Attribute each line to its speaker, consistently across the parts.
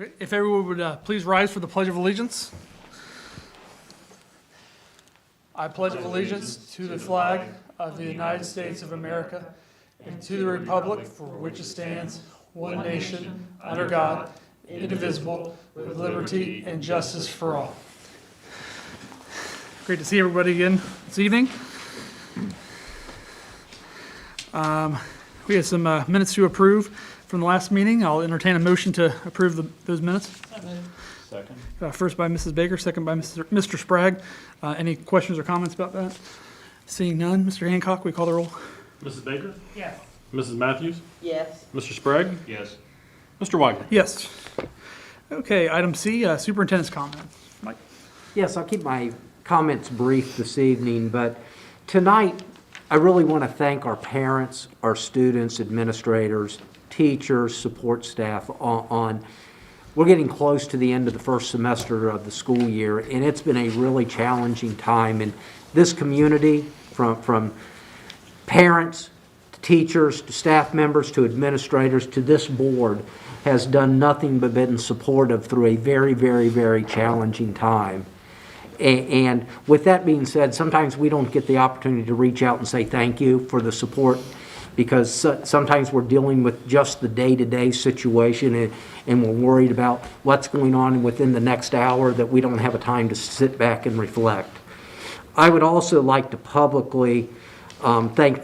Speaker 1: Okay, if everyone would please rise for the Pledge of Allegiance. I pledge allegiance to the flag of the United States of America and to the republic for which it stands, one nation, under God, indivisible, with liberty and justice for all. Great to see everybody again this evening. We have some minutes to approve from the last meeting. I'll entertain a motion to approve those minutes.
Speaker 2: Second.
Speaker 1: First by Mrs. Baker, second by Mr. Sprague. Any questions or comments about that? Seeing none, Mr. Hancock, we call the roll.
Speaker 2: Mrs. Baker?
Speaker 3: Yes.
Speaker 2: Mrs. Matthews?
Speaker 3: Yes.
Speaker 2: Mr. Sprague?
Speaker 4: Yes.
Speaker 2: Mr. Weigel?
Speaker 1: Yes. Okay, item C, superintendent's comment. Mike?
Speaker 5: Yes, I'll keep my comments brief this evening, but tonight I really want to thank our parents, our students, administrators, teachers, support staff we're getting close to the end of the first semester of the school year, and it's been a really challenging time. And this community, from parents to teachers to staff members to administrators to this board, has done nothing but been supportive through a very, very, very challenging time. And with that being said, sometimes we don't get the opportunity to reach out and say thank you for the support, because sometimes we're dealing with just the day-to-day situation and we're worried about what's going on within the next hour, that we don't have a time to sit back and reflect. I would also like to publicly thank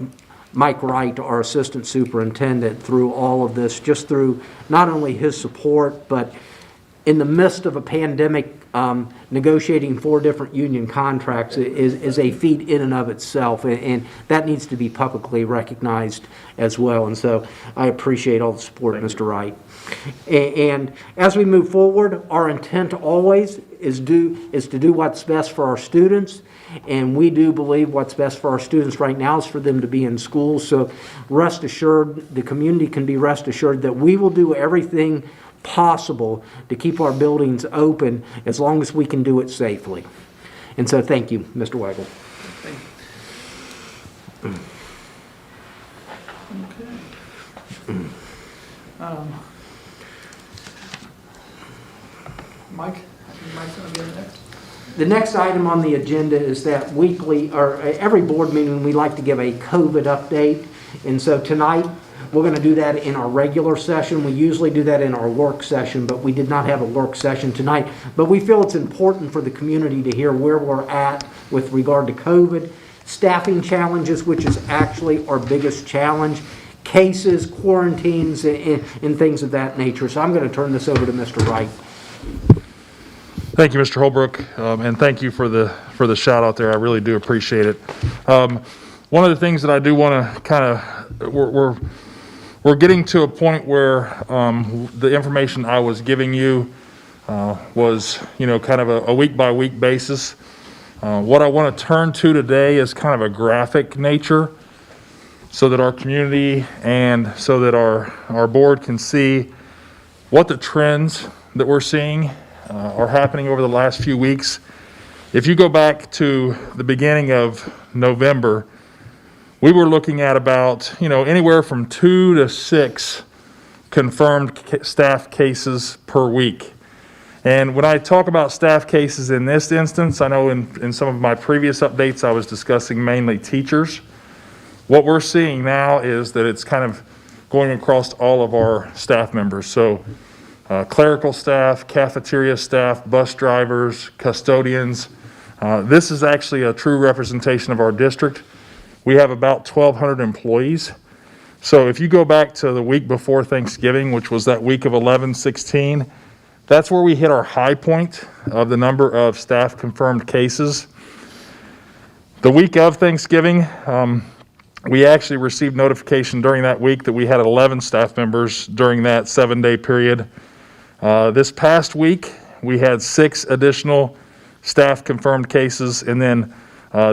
Speaker 5: Mike Wright, our assistant superintendent, through all of this, just through not only his support, but in the midst of a pandemic, negotiating 4 different union contracts is a feat in and of itself, and that needs to be publicly recognized as well. And so I appreciate all the support, Mr. Wright. And as we move forward, our intent always is to do what's best for our students, and we do believe what's best for our students right now is for them to be in school. So rest assured, the community can be rest assured that we will do everything possible to keep our buildings open as long as we can do it safely. And so thank you, Mr. Weigel.
Speaker 1: Thank you. Okay. Mike? Mike's going to be next.
Speaker 5: The next item on the agenda is that weekly, or every board meeting, we like to give a COVID update. And so tonight, we're going to do that in our regular session. We usually do that in our work session, but we did not have a work session tonight. But we feel it's important for the community to hear where we're at with regard to COVID, staffing challenges, which is actually our biggest challenge, cases, quarantines, and things of that nature. So I'm going to turn this over to Mr. Wright.
Speaker 2: Thank you, Mr. Holbrook, and thank you for the shout out there. I really do appreciate it. One of the things that I do want to kind of, we're getting to a point where the information I was giving you was, kind of a week-by-week basis. What I want to turn to today is kind of a graphic nature, so that our community and so that our board can see what the trends that we're seeing are happening over the last few weeks. If you go back to the beginning of November, we were looking at about, anywhere from 2 to 6 confirmed staff cases per week. And when I talk about staff cases in this instance, I know in some of my previous updates I was discussing mainly teachers. What we're seeing now is that it's kind of going across all of our staff members. So clerical staff, cafeteria staff, bus drivers, custodians. This is actually a true representation of our district. We have about 1,200 employees. So if you go back to the week before Thanksgiving, which was that week of 11/16, that's where we hit our high point of the number of staff confirmed cases. The week of Thanksgiving, we actually received notification during that week that we had 11 staff members during that 7-day period. This past week, we had 6 additional staff confirmed cases, and then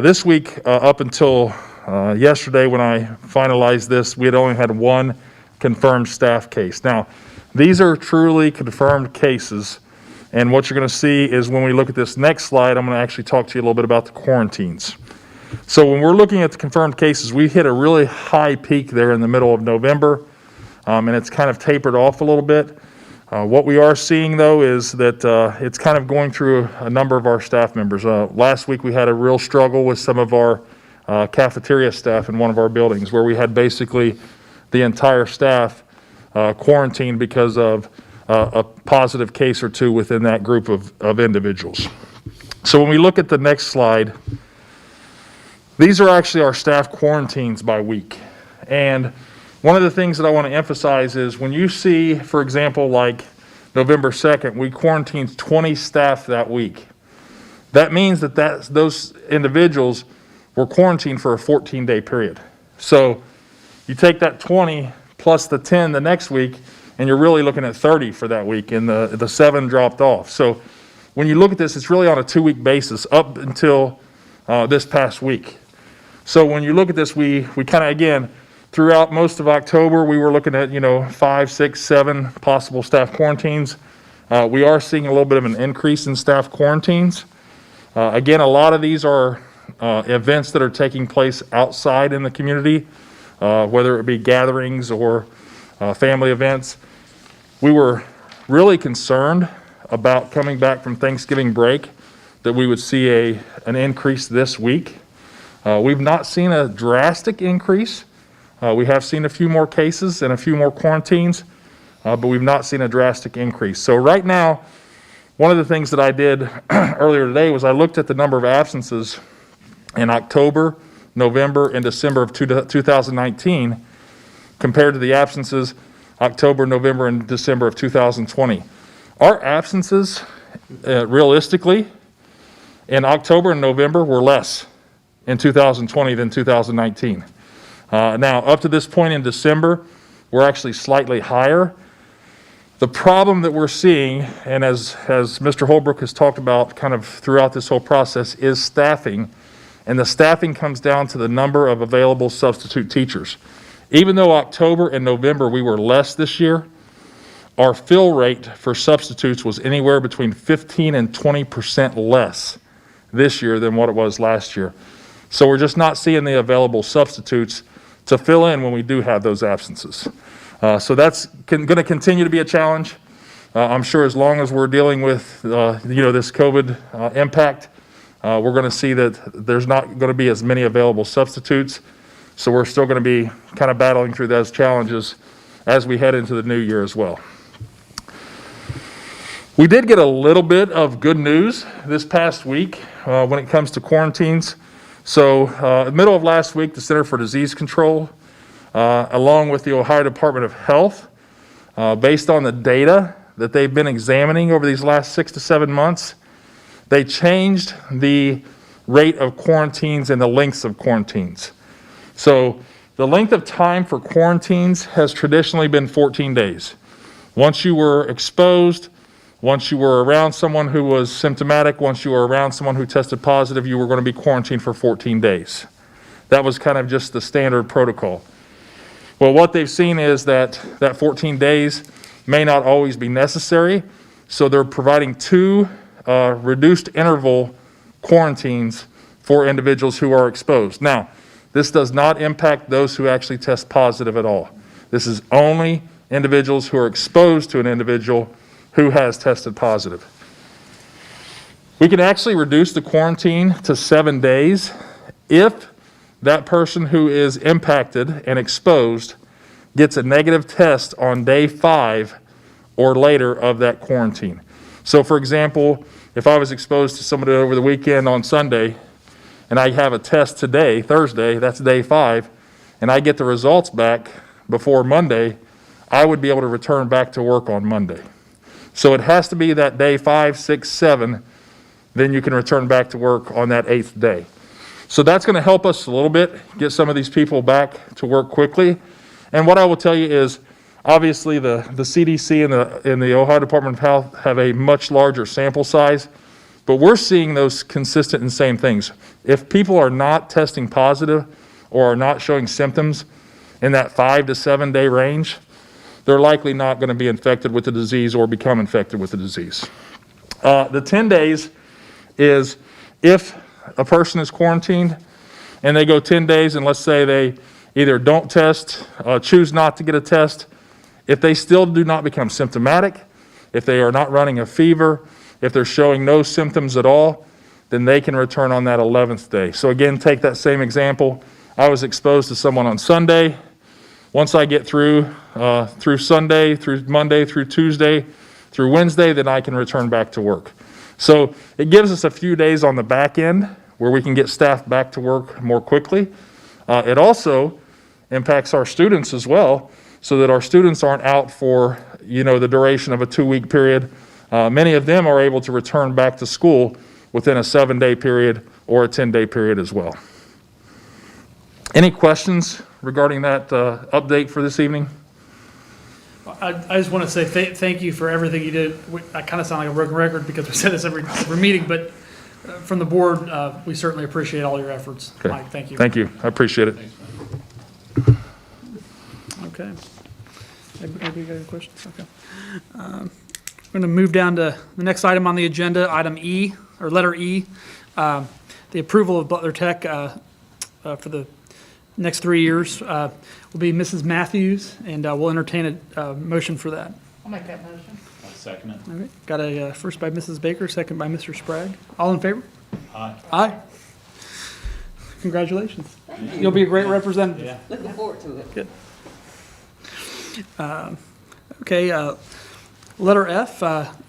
Speaker 2: this week, up until yesterday when I finalized this, we had only had 1 confirmed staff case. Now, these are truly confirmed cases, and what you're going to see is when we look at this next slide, I'm going to actually talk to you a little bit about the quarantines. So when we're looking at the confirmed cases, we hit a really high peak there in the middle of November, and it's kind of tapered off a little bit. What we are seeing, though, is that it's kind of going through a number of our staff members. Last week, we had a real struggle with some of our cafeteria staff in one of our buildings, where we had basically the entire staff quarantined because of a positive case or two within that group of individuals. So when we look at the next slide, these are actually our staff quarantines by week. And one of the things that I want to emphasize is when you see, for example, like November 2nd, we quarantined 20 staff that week. That means that those individuals were quarantined for a 14-day period. So you take that 20 plus the 10 the next week, and you're really looking at 30 for that week, and the 7 dropped off. So when you look at this, it's really on a 2-week basis up until this past week. So when you look at this, we kind of, again, throughout most of October, we were looking at, 5, 6, 7 possible staff quarantines. We are seeing a little bit of an increase in staff quarantines. Again, a lot of these are events that are taking place outside in the community, whether it be gatherings or family events. We were really concerned about coming back from Thanksgiving break that we would see an increase this week. We've not seen a drastic increase. We have seen a few more cases and a few more quarantines, but we've not seen a drastic increase. So right now, one of the things that I did earlier today was I looked at the number of absences in October, November, and December of 2019 compared to the absences October, November, and December of 2020. Our absences, realistically, in October and November were less in 2020 than 2019. Now, up to this point in December, we're actually slightly higher. The problem that we're seeing, and as Mr. Holbrook has talked about kind of throughout this whole process, is staffing. And the staffing comes down to the number of available substitute teachers. Even though October and November we were less this year, our fill rate for substitutes was anywhere between 15 and 20% less this year than what it was last year. So we're just not seeing the available substitutes to fill in when we do have those absences. So that's going to continue to be a challenge. I'm sure as long as we're dealing with this COVID impact, we're going to see that there's not going to be as many available substitutes. So we're still going to be kind of battling through those challenges as we head into the new year as well. We did get a little bit of good news this past week when it comes to quarantines. So middle of last week, the Center for Disease Control, along with the Ohio Department of Health, based on the data that they've been examining over these last 6 to 7 months, they changed the rate of quarantines and the lengths of quarantines. So the length of time for quarantines has traditionally been 14 days. Once you were exposed, once you were around someone who was symptomatic, once you were around someone who tested positive, you were going to be quarantined for 14 days. That was kind of just the standard protocol. Well, what they've seen is that 14 days may not always be necessary, so they're providing 2 reduced interval quarantines for individuals who are exposed. Now, this does not impact those who actually test positive at all. This is only individuals who are exposed to an individual who has tested positive. We can actually reduce the quarantine to 7 days if that person who is impacted and exposed gets a negative test on day 5 or later of that quarantine. So for example, if I was exposed to somebody over the weekend on Sunday and I have a test today, Thursday, that's day 5, and I get the results back before Monday, I would be able to return back to work on Monday. So it has to be that day 5, 6, 7, then you can return back to work on that 8th day. So that's going to help us a little bit, get some of these people back to work quickly. And what I will tell you is, obviously the CDC and the Ohio Department of Health have a much larger sample size, but we're seeing those consistent and same things. If people are not testing positive or are not showing symptoms in that 5 to 7 day range, they're likely not going to be infected with the disease or become infected with the disease. The 10 days is if a person is quarantined and they go 10 days and let's say they either don't test, choose not to get a test, if they still do not become symptomatic If they are not running a fever, if they're showing no symptoms at all, then they can return on that 11th day. So again, take that same example. I was exposed to someone on Sunday. Once I get through Sunday, through Monday, through Tuesday, through Wednesday, then I can return back to work. So it gives us a few days on the back end where we can get staff back to work more quickly. It also impacts our students as well, so that our students aren't out for, the duration of a 2-week period. Many of them are able to return back to school within a 7-day period or a 10-day period as well. Any questions regarding that update for this evening?
Speaker 1: I just want to say thank you for everything you did. I kind of sound like a broken record because we say this every meeting, but from the board, we certainly appreciate all your efforts.
Speaker 2: Okay.
Speaker 1: Mike, thank you.
Speaker 2: Thank you. I appreciate it.
Speaker 1: Okay. Anybody got any questions? Okay. I'm going to move down to the next item on the agenda, item E, or letter E, the approval of Butler Tech for the next 3 years will be Mrs. Matthews, and we'll entertain a motion for that.
Speaker 3: I'll make that motion.
Speaker 4: I'll second it.
Speaker 1: All right. Got a first by Mrs. Baker, second by Mr. Sprague. All in favor?
Speaker 4: Aye.
Speaker 1: Aye. Congratulations. You'll be a great representative.
Speaker 4: Yeah.
Speaker 3: Looking forward to it.
Speaker 1: Good. Okay, letter F,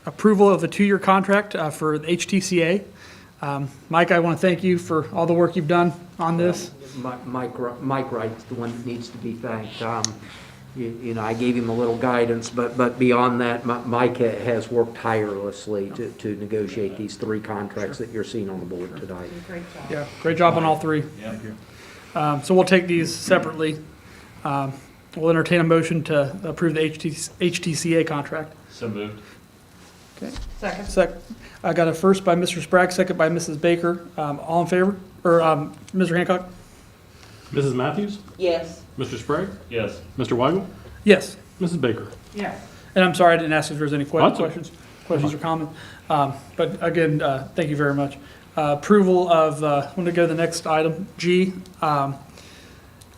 Speaker 1: approval of the 2-year contract for the Htca. Mike, I want to thank you for all the work you've done on this.
Speaker 5: Mike Wright's the one that needs to be thanked. I gave him a little guidance, but beyond that, Mike has worked tirelessly to negotiate these 3 contracts that you're seeing on the board tonight.
Speaker 3: Great job.
Speaker 1: Yeah, great job on all 3.
Speaker 4: Yeah.
Speaker 1: So we'll take these separately. We'll entertain a motion to approve the Htca contract.
Speaker 4: So moved.
Speaker 1: Okay.
Speaker 3: Second.
Speaker 1: I got a first by Mr. Sprague, second by Mrs. Baker. All in favor? Or Mr. Hancock?
Speaker 6: Mrs. Matthews?
Speaker 3: Yes.
Speaker 6: Mr. Sprague?
Speaker 4: Yes.
Speaker 6: Mr. Weigel?
Speaker 1: Yes.
Speaker 6: Mrs. Baker?
Speaker 3: Yes.
Speaker 1: And I'm sorry I didn't ask if there's any
Speaker 6: That's okay.
Speaker 1: questions or comments. But again, thank you very much. Approval of, I want to go to the next item, G.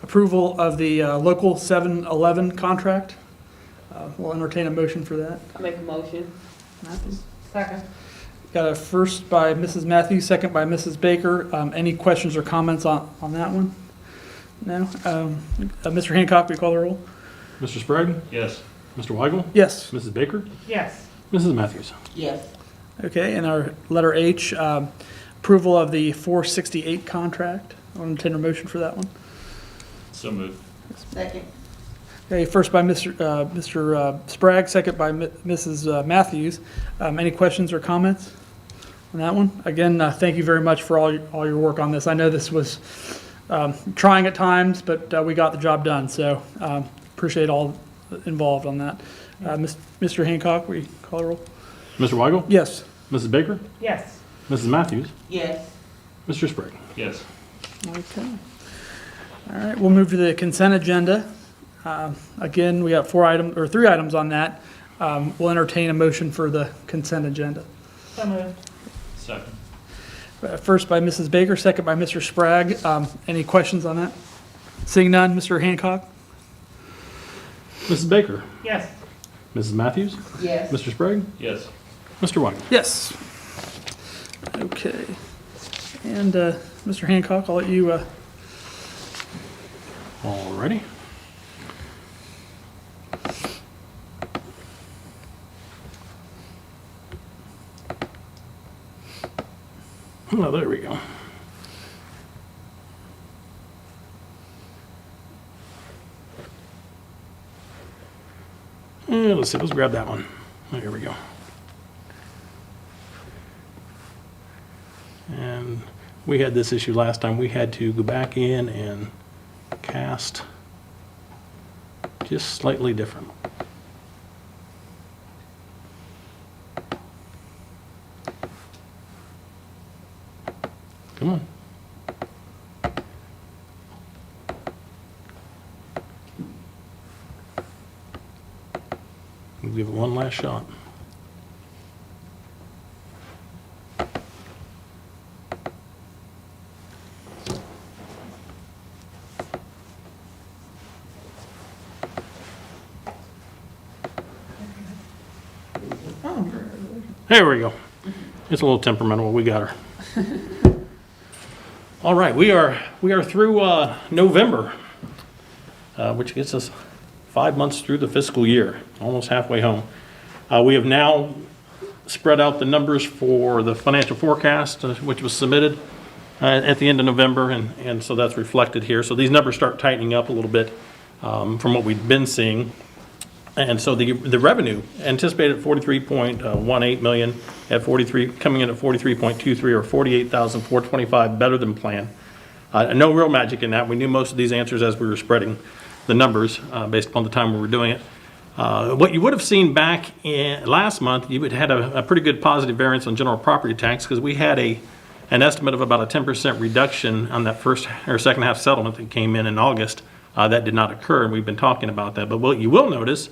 Speaker 1: Approval of the local 7-11 contract. We'll entertain a motion for that.
Speaker 3: I'll make a motion. Second.
Speaker 1: Got a first by Mrs. Matthews, second by Mrs. Baker. Any questions or comments on that one? No? Mr. Hancock, will you call the roll?
Speaker 6: Mr. Sprague?
Speaker 4: Yes.
Speaker 6: Mr. Weigel?
Speaker 1: Yes.
Speaker 6: Mrs. Baker?
Speaker 3: Yes.
Speaker 6: Mrs. Matthews?
Speaker 3: Yes.
Speaker 1: Okay, and our letter H, approval of the 468 contract. I'll entertain a motion for that one.
Speaker 4: So moved.
Speaker 3: Second.
Speaker 1: Okay, first by Mr. Sprague, second by Mrs. Matthews. Any questions or comments on that one? Again, thank you very much for all your work on this. I know this was trying at times, but we got the job done, so appreciate all involved on that. Mr. Hancock, will you call the roll?
Speaker 6: Mr. Weigel?
Speaker 1: Yes.
Speaker 6: Mrs. Baker?
Speaker 3: Yes.
Speaker 6: Mrs. Matthews?
Speaker 3: Yes.
Speaker 6: Mr. Sprague?
Speaker 4: Yes.
Speaker 1: Okay. All right, we'll move to the consent agenda. Again, we got 3 items on that. We'll entertain a motion for the consent agenda.
Speaker 3: So moved.
Speaker 4: Second.
Speaker 1: First by Mrs. Baker, second by Mr. Sprague. Any questions on that? Seeing none, Mr. Hancock?
Speaker 6: Mrs. Baker?
Speaker 3: Yes.
Speaker 6: Mrs. Matthews?
Speaker 3: Yes.
Speaker 6: Mr. Sprague?
Speaker 4: Yes.
Speaker 6: Mr. Weigel?
Speaker 1: Yes. Okay. And Mr. Hancock, I'll let you.
Speaker 6: Alrighty. Oh, there we go. And let's see, let's grab that one. Oh, here we go. And we had this issue last time. We had to go back in and cast just slightly different. Come on. We'll give it one last shot. There we go. It's a little temperamental. We got her. All right, we are through November, which gets us 5 months through the fiscal year, almost halfway home. We have now spread out the numbers for the financial forecast, which was submitted at the end of November, and so that's reflected here. So these numbers start tightening up a little bit from what we've been seeing. And so the revenue anticipated at 43.18 million, coming in at 43.23, or 48,425, better than planned. No real magic in that. We knew most of these answers as we were spreading the numbers based upon the time we were doing it. What you would have seen back in last month, you would have had a pretty good positive variance on general property tax, because we had an estimate of about a 10% reduction on that first or second half settlement that came in August. That did not occur, and we've been talking about that. But what you will notice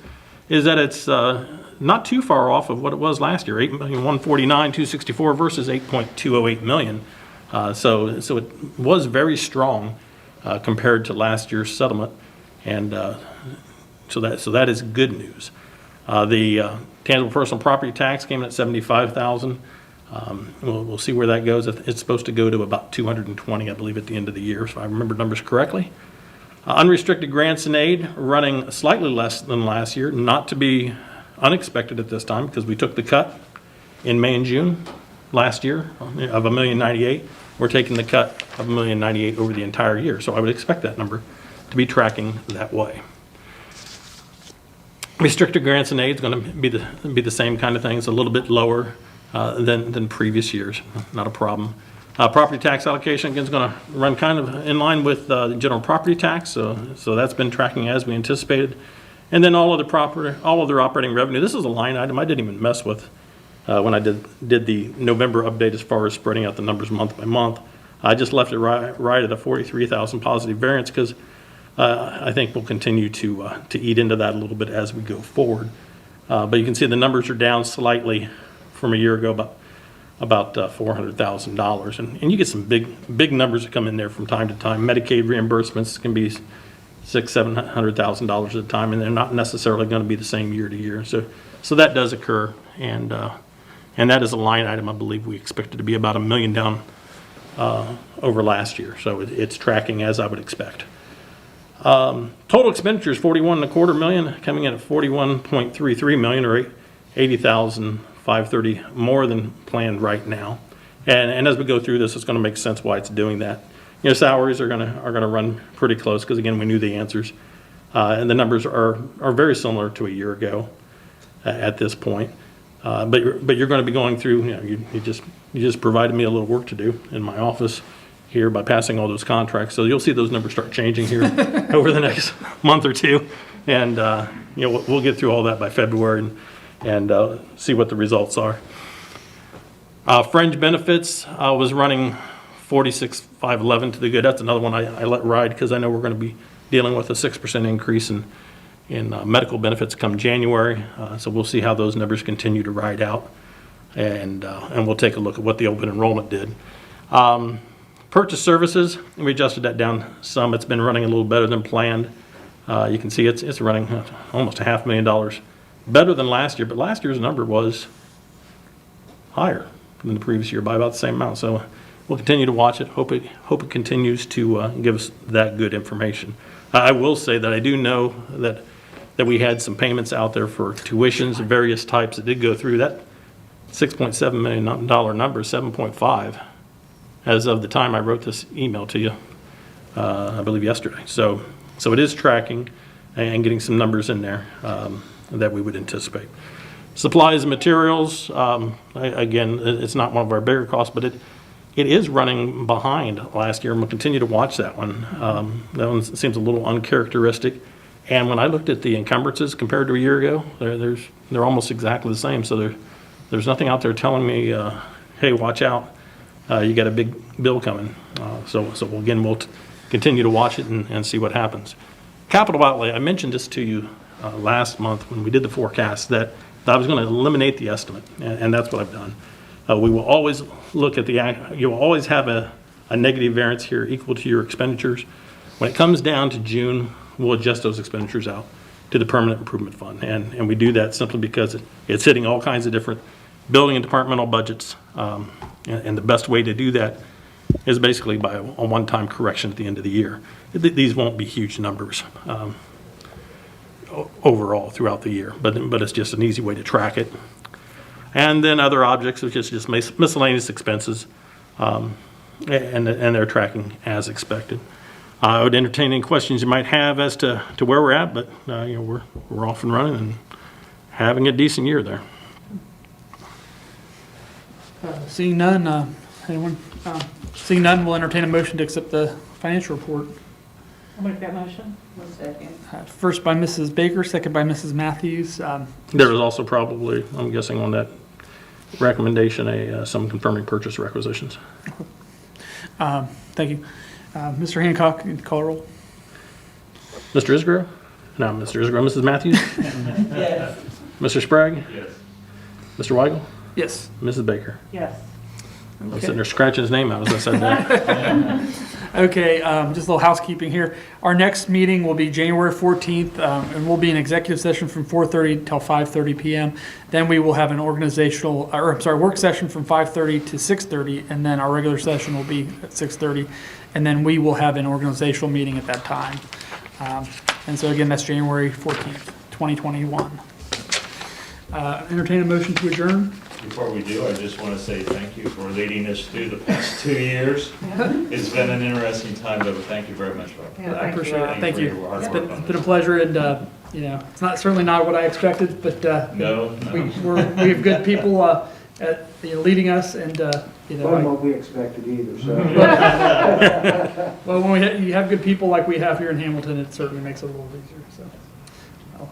Speaker 6: is that it's not too far off of what it was last year, 8,149,264 versus 8.208 million. So it was very strong compared to last year's settlement, and so that is good news. The tangible personal property tax came in at 75,000. We'll see where that goes. It's supposed to go to about 220, I believe, at the end of the year, if I remember numbers correctly. Unrestricted grants and aid running slightly less than last year, not to be unexpected at this time, because we took the cut in May and June last year of $1,098,000. We're taking the cut of $1,098,000 over the entire year, so I would expect that number to be tracking that way. Restricted grants and aid is going to be the same kind of thing. It's a little bit lower than previous years. Not a problem. Property tax allocation, again, is going to run kind of in line with the general property tax, so that's been tracking as we anticipated. And then all other operating revenue. This is a line item I didn't even mess with when I did the November update as far as spreading out the numbers month by month. I just left it right at a 43,000 positive variance, because I think we'll continue to eat into that a little bit as we go forward. But you can see the numbers are down slightly from a year ago, about $400,000, and you get some big numbers that come in there from time to time. Medicaid reimbursements can be $600,000-700,000 at a time, and they're not necessarily going to be the same year to year. So that does occur, and that is a line item I believe we expected to be about $1 million down over last year. So it's tracking as I would expect. Total expenditures $41.25 million, coming in at $41.33 million, or $80,530 more than planned right now. And as we go through this, it's going to make sense why it's doing that. You know, salaries are going to run pretty close, because again, we knew the answers, and the numbers are very similar to a year ago at this point. But you're going to be going through. You know, you just provided me a little work to do in my office here by passing all those contracts. So you'll see those numbers start changing here over the next month or two, and you know, we'll get through all that by February and see what the results are. Fringe Benefits was running 46,511 to the good. That's another one I let ride, because I know we're going to be dealing with a 6% increase in medical benefits come January. So we'll see how those numbers continue to ride out, and we'll take a look at what the open enrollment did. Purchase services, we adjusted that down some. It's been running a little better than planned. You can see it's running almost $500,000 better than last year, but last year's number was higher than the previous year by about the same amount. So we'll continue to watch it. Hope it continues to give us that good information. I will say that I do know that we had some payments out there for tuitions of various types that did go through. That $6.7 million number is 7.5 as of the time I wrote this email to you, I believe yesterday. So it is tracking and getting some numbers in there that we would anticipate. Supplies and materials, again, it's not one of our bigger costs, but it is running behind last year, and we'll continue to watch that one. That one seems a little uncharacteristic. And when I looked at the encumbrances compared to a year ago, they're almost exactly the same. So there's nothing out there telling me, hey, watch out, you got a big bill coming. So we'll continue to watch it and see what happens. Capital outlay, I mentioned this to you last month when we did the forecast, that I was going to eliminate the estimate, and that's what I've done. We will always look at you will always have a negative variance here equal to your expenditures. When it comes down to June, we'll adjust those expenditures out to the permanent improvement fund, and we do that simply because it's hitting all kinds of different building and departmental budgets. And the best way to do that is basically by a one-time correction at the end of the year. These won't be huge numbers overall throughout the year, but it's just an easy way to track it. And then other objects, which is just miscellaneous expenses, and they're tracking as expected. I would entertain any questions you might have as to where we're at, but we're off and running and having a decent year there.
Speaker 1: Seeing none, anyone? Seeing none, we'll entertain a motion to accept the financial report.
Speaker 3: I'll make that motion. One second.
Speaker 1: First by Mrs. Baker, second by Mrs. Matthews.
Speaker 6: There was also probably, I'm guessing on that recommendation, some confirming purchase requisitions.
Speaker 1: Thank you. Mr. Hancock, you can call roll.
Speaker 6: Mr. Isgro? No, Mr. Isgro. Mrs. Matthews?
Speaker 3: Yes.
Speaker 6: Mr. Sprague?
Speaker 4: Yes.
Speaker 6: Mr. Weigel?
Speaker 1: Yes.
Speaker 6: Mrs. Baker?
Speaker 3: Yes.
Speaker 6: I was sitting there scratching his name out as I said that.
Speaker 1: Okay, just a little housekeeping here. Our next meeting will be January 14th, and we'll be in executive session from 4:30 till 5:30 p.m. Then we will have an work session from 5:30 to 6:30, and then our regular session will be at 6:30, and then we will have an organizational meeting at that time. And so again, that's January 14th, 2021. Entertain a motion to adjourn.
Speaker 4: Before we do, I just want to say thank you for leading us through the past 2 years. It's been an interesting time, but thank you very much, Rob.
Speaker 1: I appreciate it. Thank
Speaker 4: for
Speaker 1: you.
Speaker 4: your hard
Speaker 1: It's
Speaker 4: work
Speaker 1: been,
Speaker 4: on
Speaker 1: it's been a pleasure, and it's certainly not what I expected, but
Speaker 4: No,
Speaker 1: we have good people leading us, and
Speaker 5: Wasn't what we expected either, so.
Speaker 1: well, when you have good people like we have here in Hamilton, it certainly makes it a little easier. So,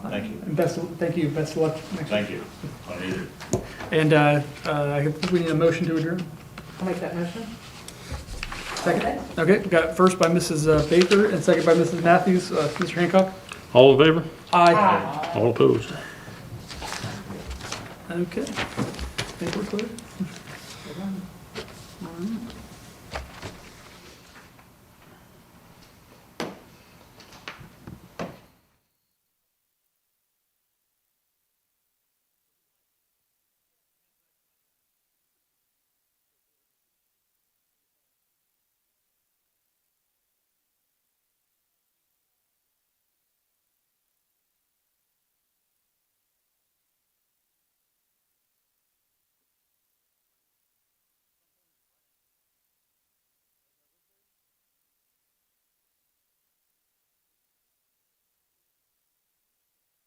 Speaker 4: Thank you.
Speaker 1: And thank you. Best of luck next
Speaker 4: Thank you. I need it.
Speaker 1: And I think we need a motion to adjourn.
Speaker 3: I'll make that motion.
Speaker 1: Second. Okay, got first by Mrs. Baker and second by Mrs. Matthews. Mr. Hancock?
Speaker 6: All in favor?
Speaker 1: Aye.
Speaker 6: All opposed?
Speaker 1: Okay. I think we're clear. All right.